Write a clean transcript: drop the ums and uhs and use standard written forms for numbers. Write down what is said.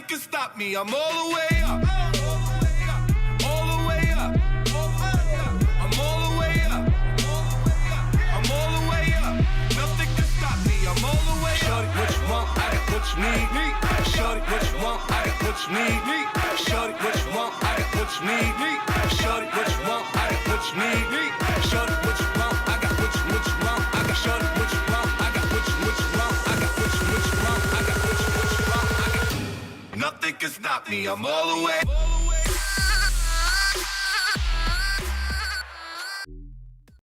can stop me. I'm all the way up. All the way up. I'm all the way up. I'm all the way up. Nothing can stop me. I'm all the way up. Shorty, what you want? I got what you need. Shorty, what you want? I got what you need. Shorty, what you want? I got what you need. Shorty, what you want? I got what you need. Shorty, what you want? I got what you want. I got shorty, what you want? I got what you want. I got what you want? I got what you want? I got nothing can stop me. I'm all the way.